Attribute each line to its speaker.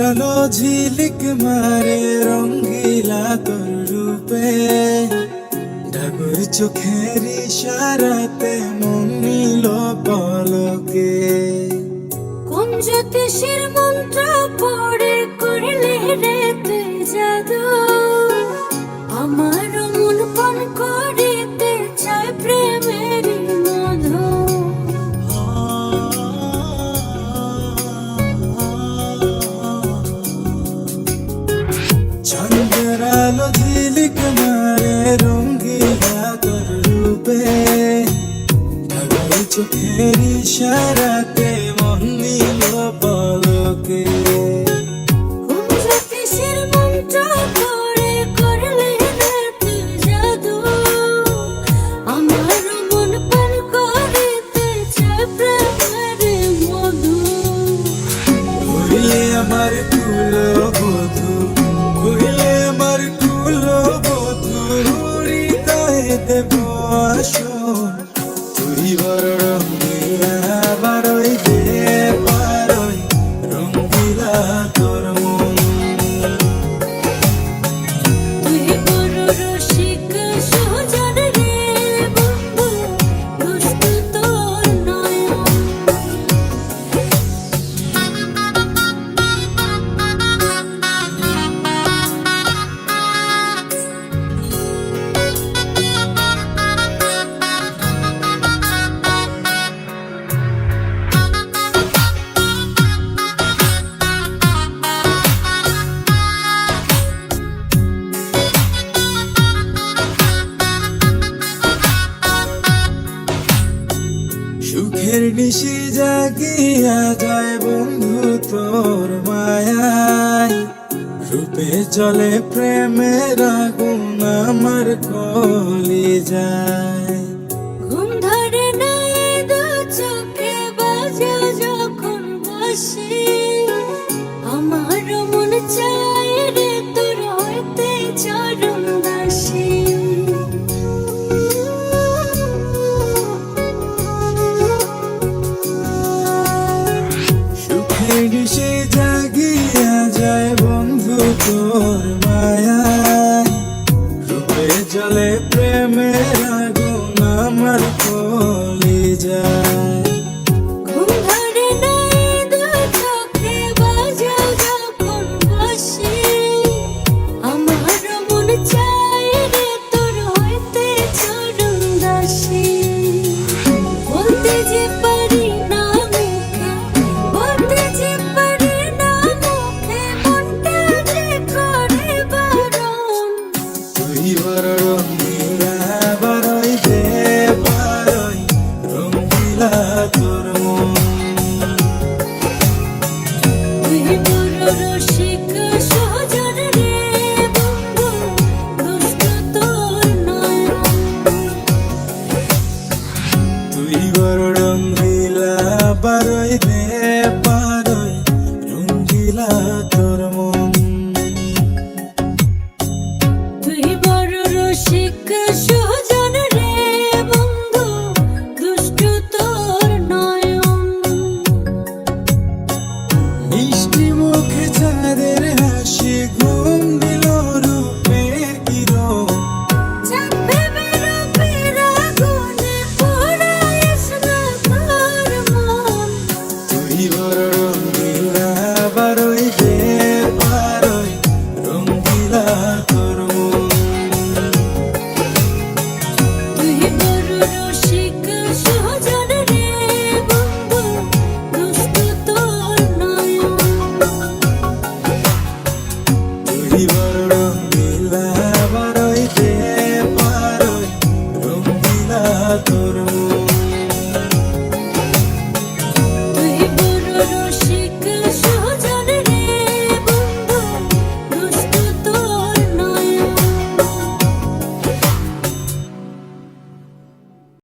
Speaker 1: আলো ঝিলিক মারে রঙ্গিলা তোর রূপে, ডাগর চোখের ইশারাতে মন নিল পলকে।
Speaker 2: কোন জ্যোতিষীর মন্ত্র পড়ে করলে রে তুই জাদু, আমার মন পান করিতে চায় প্রেমের মধু।
Speaker 1: চন্দ্রের আলো ঝিলিক মারে রঙ্গিলা তোর রূপে, ডাগর চোখের ইশারাতে মন নিল পলকে।
Speaker 2: কোন জ্যোতিষীর মন্ত্র পড়ে করলে রে তুই জাদু, আমার মন পান করিতে চায় প্রেমের মধু।
Speaker 1: কইলে আমার কুলো বধু, কইলে আমার কুলো বধু, হৃদয়ে দেব আসন। তুই বড় রঙ্গিলা বারই দে পারই, রঙ্গিলা তোর মন।
Speaker 2: তুই বড় রসিক সুজন রে বন্ধু, দুষ্টু তোর নয়ন।
Speaker 1: সুখের নিশি জাগিয়া যায় বন্ধু তোর মায়ায়, রূপে চলে প্রেমের আগুন আমার কলি যায়।
Speaker 2: ঘুম ধরে না এ দু চোখে বাজে যখন বসে, আমার মন চায় রে তোর হইতে চরণ দাসী।
Speaker 1: সুখের নিশি জাগিয়া যায় বন্ধু তোর মায়ায়, রূপে চলে প্রেমের আগুন আমার কলি যায়।
Speaker 2: ঘুম ধরে না এ দু চোখে বাজে যখন বসে, আমার মন চায় রে তোর হইতে চরণ দাসী। বলতে যে পারি না মুখে, বলতে যে পারি না মুখে, মনটা যে করে বারণ।
Speaker 1: তুই বড় রঙ্গিলা বারই দে পারই, রঙ্গিলা তোর মন।
Speaker 2: তুই বড় রসিক সুজন রে বন্ধু, দুষ্টু তোর নয়ন।
Speaker 1: তুই বড় রঙ্গিলা বারই দে পারই, রঙ্গিলা তোর মন।
Speaker 2: তুই বড় রসিক সুজন রে বন্ধু, দুষ্টু তোর নয়ন।
Speaker 1: মিষ্টি মুখে চাঁদের হাসি, ঘুম